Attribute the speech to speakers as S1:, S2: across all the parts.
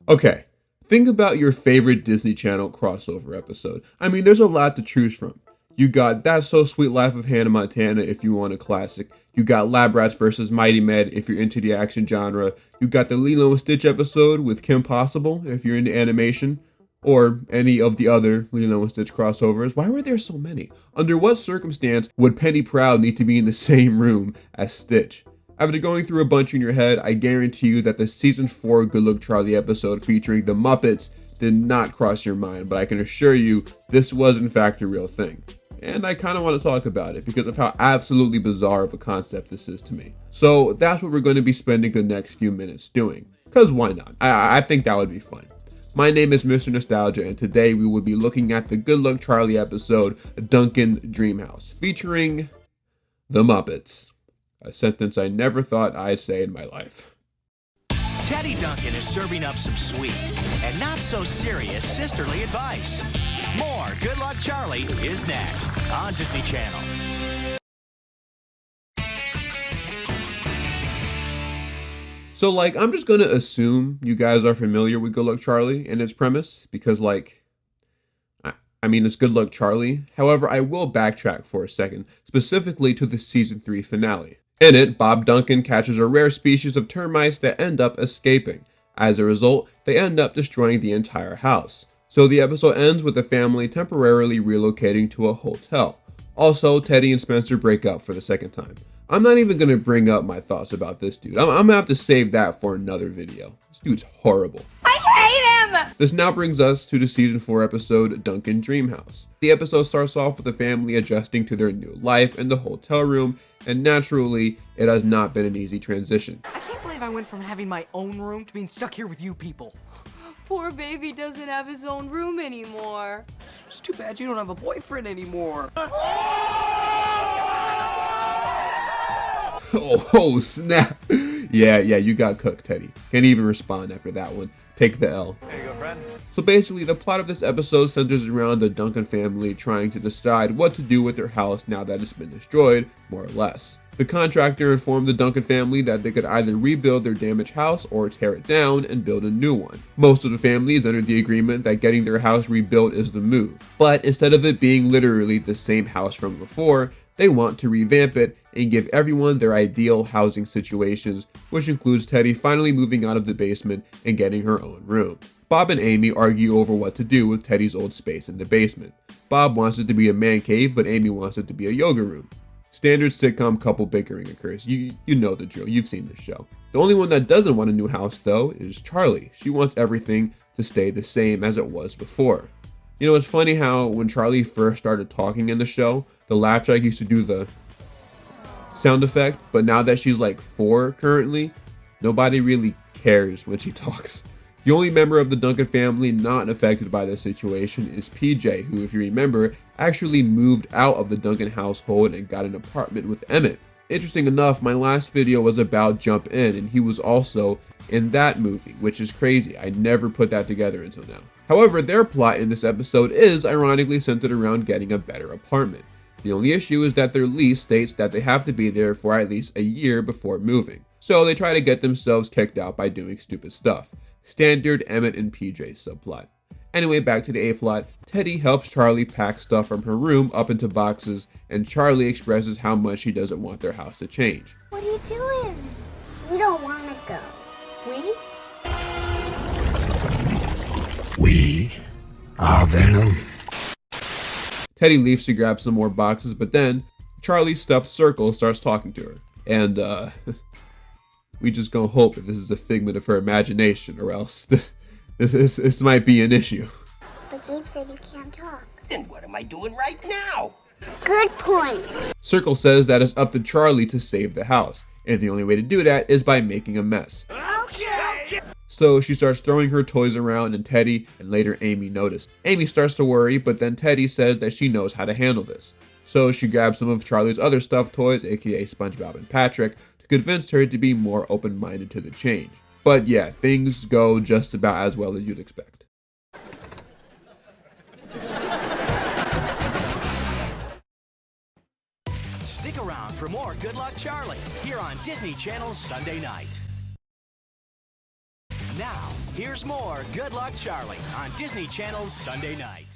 S1: Okay, think about your favorite Disney Channel crossover episode. I mean, there's a lot to choose from. You got That's So Sweet Life of Hannah Montana if you want a classic. You got Lab Rats vs. Mighty Med if you're into the action genre. You got the Lilo and Stitch episode with Kim Possible if you're into animation. Or any of the other Lilo and Stitch crossovers. Why were there so many? Under what circumstance would Penny Proud need to be in the same room as Stitch? After going through a bunch in your head, I guarantee you that the season 4 Good Luck Charlie episode featuring the Muppets did not cross your mind, but I can assure you this was in fact a real thing. And I kind of want to talk about it because of how absolutely bizarre of a concept this is to me. So that's what we're going to be spending the next few minutes doing. Because why not? I think that would be fun. My name is Mr. Nostalgia, and today we will be looking at the Good Luck Charlie episode, Duncan Dreamhouse, featuring the Muppets. A sentence I never thought I'd say in my life.
S2: Teddy Duncan is serving up some sweet and not so serious sisterly advice. More Good Luck Charlie is next on Disney Channel.
S1: So, I'm just gonna assume you guys are familiar with Good Luck Charlie and its premise, because, I mean, it's Good Luck Charlie. However, I will backtrack for a second, specifically to the season 3 finale. In it, Bob Duncan catches a rare species of termites that end up escaping. As a result, they end up destroying the entire house. So the episode ends with the family temporarily relocating to a hotel. Also, Teddy and Spencer break up for the second time. I'm not even going to bring up my thoughts about this dude. I'm going to have to save that for another video. This dude's horrible.
S3: I hate him!
S1: This now brings us to the season 4 episode, Duncan Dreamhouse. The episode starts off with the family adjusting to their new life in the hotel room, and naturally, it has not been an easy transition.
S4: I can't believe I went from having my own room to being stuck here with you people.
S3: Poor baby doesn't have his own room anymore.
S4: It's too bad you don't have a boyfriend anymore.
S1: Oh, snap. Yeah, you got cooked, Teddy. Can't even respond after that one. Take the L.
S5: There you go, friend.
S1: So basically, the plot of this episode centers around the Duncan family trying to decide what to do with their house now that it's been destroyed, more or less. The contractor informed the Duncan family that they could either rebuild their damaged house or tear it down and build a new one. Most of the family is under the agreement that getting their house rebuilt is the move. But instead of it being literally the same house from before, they want to revamp it and give everyone their ideal housing situations, which includes Teddy finally moving out of the basement and getting her own room. Bob and Amy argue over what to do with Teddy's old space in the basement. Bob wants it to be a man cave, but Amy wants it to be a yoga room. Standard sitcom couple bickering occurs. You know the drill. You've seen this show. The only one that doesn't want a new house, though, is Charlie. She wants everything to stay the same as it was before. You know, it's funny how when Charlie first started talking in the show, the laugh track used to do the sound effect, but now that she's 4 currently, nobody really cares when she talks. The only member of the Duncan family not affected by this situation is PJ, who, if you remember, actually moved out of the Duncan household and got an apartment with Emmett. Interesting enough, my last video was about Jump In, and he was also in that movie, which is crazy. I never put that together until now. However, their plot in this episode is ironically centered around getting a better apartment. The only issue is that their lease states that they have to be there for at least a year before moving. So they try to get themselves kicked out by doing stupid stuff. Standard Emmett and PJ subplot. Anyway, back to the A-plot. Teddy helps Charlie pack stuff from her room up into boxes, and Charlie expresses how much he doesn't want their house to change.
S6: What are you doing? We don't want to go.
S7: We are Venom.
S1: Teddy leaves to grab some more boxes, but then Charlie's stuffed circle starts talking to her. And, we just gonna hope that this is a figment of her imagination, or else this might be an issue.
S6: But Gabe said you can't talk.
S8: Then what am I doing right now?
S6: Good point.
S1: Circle says that it's up to Charlie to save the house, and the only way to do that is by making a mess.
S8: Okay.
S1: So she starts throwing her toys around, and Teddy and later Amy notice. Amy starts to worry, but then Teddy says that she knows how to handle this. So she grabs some of Charlie's other stuffed toys, aka SpongeBob and Patrick, to convince her to be more open-minded to the change. But yeah, things go just about as well as you'd expect.
S2: Stick around for more Good Luck Charlie here on Disney Channel's Sunday night. Now, here's more Good Luck Charlie on Disney Channel's Sunday night.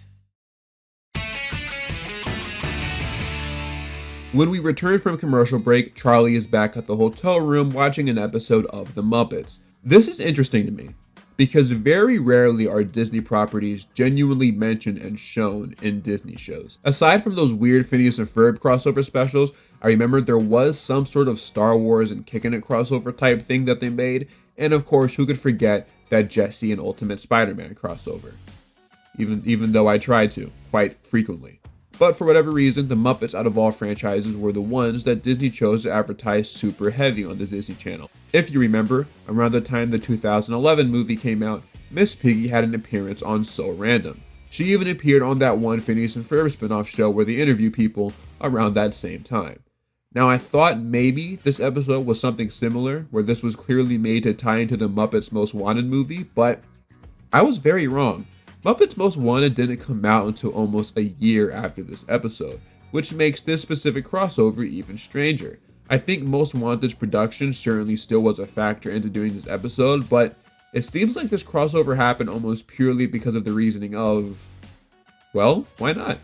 S1: When we return from commercial break, Charlie is back at the hotel room watching an episode of The Muppets. This is interesting to me, because very rarely are Disney properties genuinely mentioned and shown in Disney shows. Aside from those weird Phineas and Ferb crossover specials, I remember there was some sort of Star Wars and Kickin' It crossover type thing that they made, and of course, who could forget that Jesse and Ultimate Spider-Man crossover? Even though I tried to, quite frequently. But for whatever reason, the Muppets out of all franchises were the ones that Disney chose to advertise super heavy on the Disney Channel. If you remember, around the time the 2011 movie came out, Miss Piggy had an appearance on So Random. She even appeared on that one Phineas and Ferb spinoff show where they interview people around that same time. Now I thought maybe this episode was something similar, where this was clearly made to tie into the Muppets Most Wanted movie, but I was very wrong. Muppets Most Wanted didn't come out until almost a year after this episode, which makes this specific crossover even stranger. I think Most Wanted's production certainly still was a factor into doing this episode, but it seems like this crossover happened almost purely because of the reasoning of, well, why not?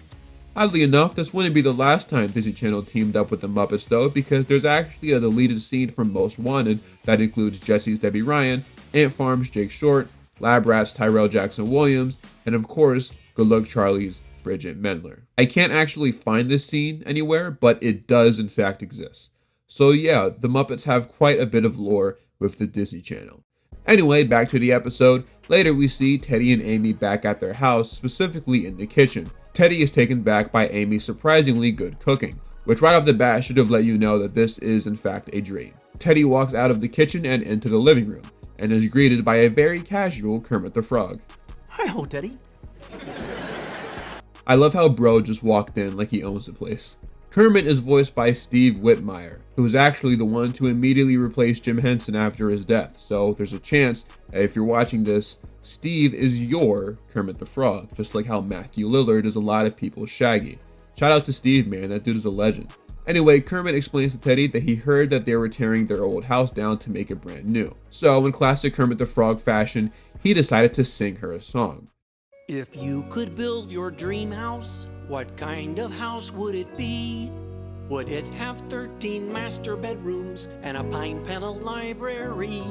S1: Oddly enough, this wouldn't be the last time Disney Channel teamed up with the Muppets though, because there's actually a deleted scene from Most Wanted that includes Jesse's Debbie Ryan, Ant Farm's Jake Short, Lab Rat's Tyrell Jackson Williams, and of course, Good Luck Charlie's Bridget Mendler. I can't actually find this scene anywhere, but it does in fact exist. So yeah, the Muppets have quite a bit of lore with the Disney Channel. Anyway, back to the episode. Later we see Teddy and Amy back at their house, specifically in the kitchen. Teddy is taken back by Amy's surprisingly good cooking, which right off the bat should have let you know that this is in fact a dream. Teddy walks out of the kitchen and into the living room, and is greeted by a very casual Kermit the Frog.
S4: Hi-ho, Teddy.
S1: I love how bro just walked in like he owns the place. Kermit is voiced by Steve Whitmire, who is actually the one to immediately replace Jim Henson after his death, so there's a chance that if you're watching this, Steve is your Kermit the Frog, just like how Matthew Lillard is a lot of people's Shaggy. Shout out to Steve, man, that dude is a legend. Anyway, Kermit explains to Teddy that he heard that they were tearing their old house down to make it brand new. So, in classic Kermit the Frog fashion, he decided to sing her a song.
S5: If you could build your dream house, what kind of house would it be? Would it have 13 master bedrooms and a pine paneled library?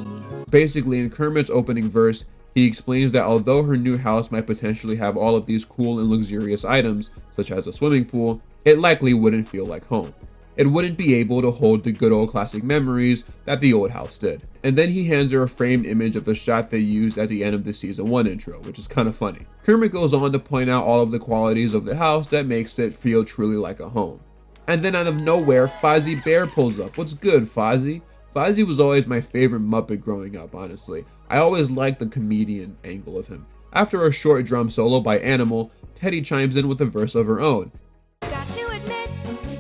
S1: Basically, in Kermit's opening verse, he explains that although her new house might potentially have all of these cool and luxurious items, such as a swimming pool, it likely wouldn't feel like home. It wouldn't be able to hold the good old classic memories that the old house did. And then he hands her a framed image of the shot they used at the end of the season 1 intro, which is kind of funny. Kermit goes on to point out all of the qualities of the house that makes it feel truly like a home. And then out of nowhere, Fozzie Bear pulls up. What's good, Fozzie? Fozzie was always my favorite Muppet growing up, honestly. I always liked the comedian angle of him. After a short drum solo by Animal, Teddy chimes in with a verse of her own.
S3: Got to admit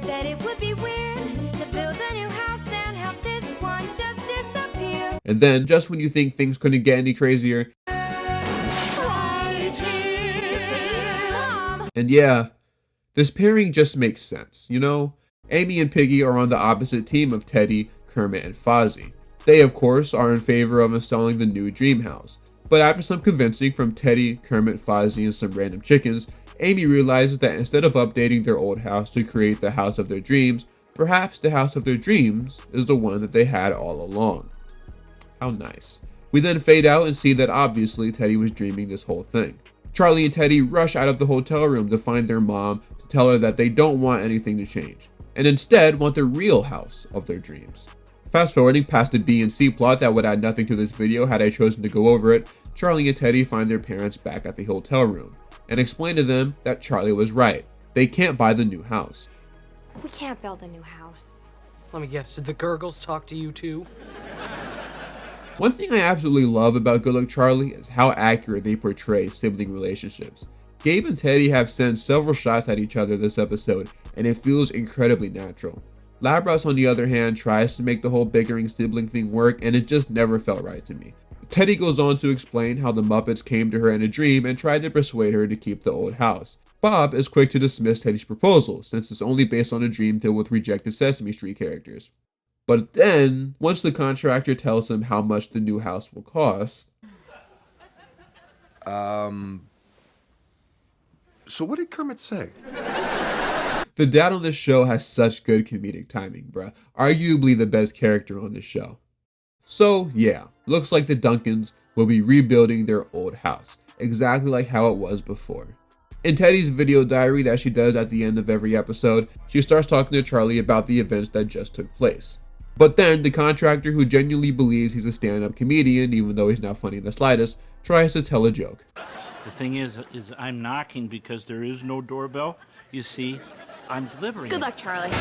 S3: that it would be weird to build a new house and have this one just disappear.
S1: And then, just when you think things couldn't get any crazier, and yeah, this pairing just makes sense, you know? Amy and Piggy are on the opposite team of Teddy, Kermit, and Fozzie. They, of course, are in favor of installing the new dream house. But after some convincing from Teddy, Kermit, Fozzie, and some random chickens, Amy realizes that instead of updating their old house to create the house of their dreams, perhaps the house of their dreams is the one that they had all along. How nice. We then fade out and see that obviously Teddy was dreaming this whole thing. Charlie and Teddy rush out of the hotel room to find their mom to tell her that they don't want anything to change, and instead want the real house of their dreams. Fast forwarding past the B and C plot that would add nothing to this video had I chosen to go over it, Charlie and Teddy find their parents back at the hotel room, and explain to them that Charlie was right. They can't buy the new house.
S3: We can't build a new house.
S4: Let me guess, did the Gurgles talk to you too?
S1: One thing I absolutely love about Good Luck Charlie is how accurate they portray sibling relationships. Gabe and Teddy have sent several shots at each other this episode, and it feels incredibly natural. Labros, on the other hand, tries to make the whole bickering sibling thing work, and it just never felt right to me. Teddy goes on to explain how the Muppets came to her in a dream and tried to persuade her to keep the old house. Bob is quick to dismiss Teddy's proposal, since it's only based on a dream filled with rejected Sesame Street characters. But then, once the contractor tells him how much the new house will cost...
S9: So what did Kermit say?
S1: The dad on this show has such good comedic timing, bruh. Arguably the best character on this show. So yeah, looks like the Duncans will be rebuilding their old house, exactly like how it was before. In Teddy's video diary that she does at the end of every episode, she starts talking to Charlie about the events that just took place. But then the contractor, who genuinely believes he's a stand-up comedian even though he's not funny in the slightest, tries to tell a joke.
S10: The thing is I'm knocking because there is no doorbell. You see, I'm delivering.
S3: Good luck, Charlie.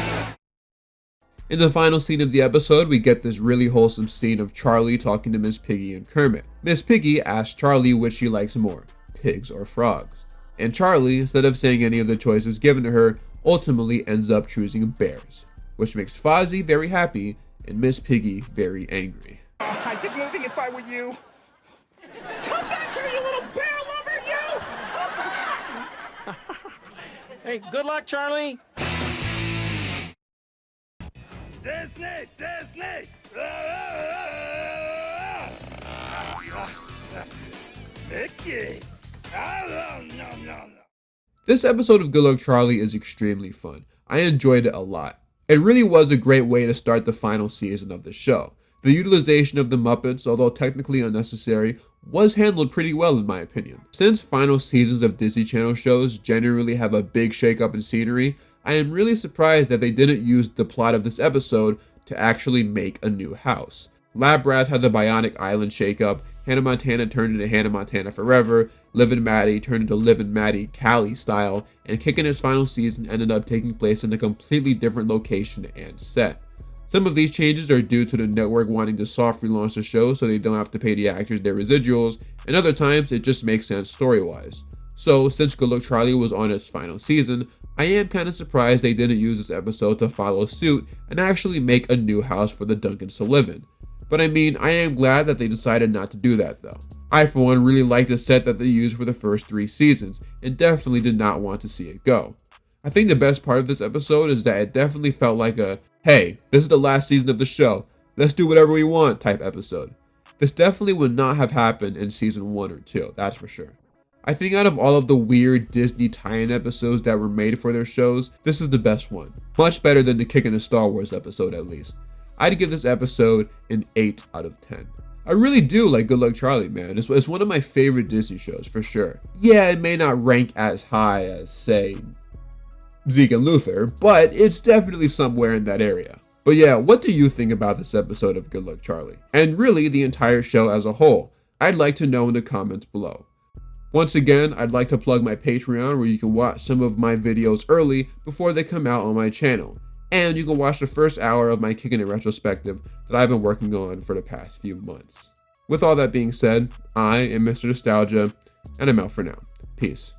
S1: In the final scene of the episode, we get this really wholesome scene of Charlie talking to Miss Piggy and Kermit. Miss Piggy asks Charlie which she likes more, pigs or frogs. And Charlie, instead of saying any of the choices given to her, ultimately ends up choosing bears, which makes Fozzie very happy and Miss Piggy very angry.
S11: I'd get moving if I were you. Come back here, you little bear lover, you!
S5: Hey, good luck, Charlie.
S11: Disney! Disney! Mickey! No.
S1: This episode of Good Luck Charlie is extremely fun. I enjoyed it a lot. It really was a great way to start the final season of the show. The utilization of the Muppets, although technically unnecessary, was handled pretty well in my opinion. Since final seasons of Disney Channel shows generally have a big shakeup in scenery, I am really surprised that they didn't use the plot of this episode to actually make a new house. Lab Rats had the Bionic Island shakeup, Hannah Montana turned into Hannah Montana Forever, Livin' Maddie turned into Livin' Maddie Cali style, and Kickin' Its final season ended up taking place in a completely different location and set. Some of these changes are due to the network wanting to soft relaunch the show so they don't have to pay the actors their residuals, and other times it just makes sense story-wise. So, since Good Luck Charlie was on its final season, I am kind of surprised they didn't use this episode to follow suit and actually make a new house for the Duncans to live in. But I mean, I am glad that they decided not to do that though. I for one really liked the set that they used for the first 3 seasons, and definitely did not want to see it go. I think the best part of this episode is that it definitely felt like a, hey, this is the last season of the show, let's do whatever we want type episode. This definitely would not have happened in season 1 or 2, that's for sure. I think out of all of the weird Disney tie-in episodes that were made for their shows, this is the best one. Much better than the Kickin' a Star Wars episode at least. I'd give this episode an 8 out of 10. I really do like Good Luck Charlie, man. It's one of my favorite Disney shows for sure. Yeah, it may not rank as high as, say, Zeke and Luther, but it's definitely somewhere in that area. But yeah, what do you think about this episode of Good Luck Charlie? And really the entire show as a whole? I'd like to know in the comments below. Once again, I'd like to plug my Patreon where you can watch some of my videos early before they come out on my channel. And you can watch the first hour of my Kickin' It retrospective that I've been working on for the past few months. With all that being said, I am Mr. Nostalgia, and I'm out for now. Peace.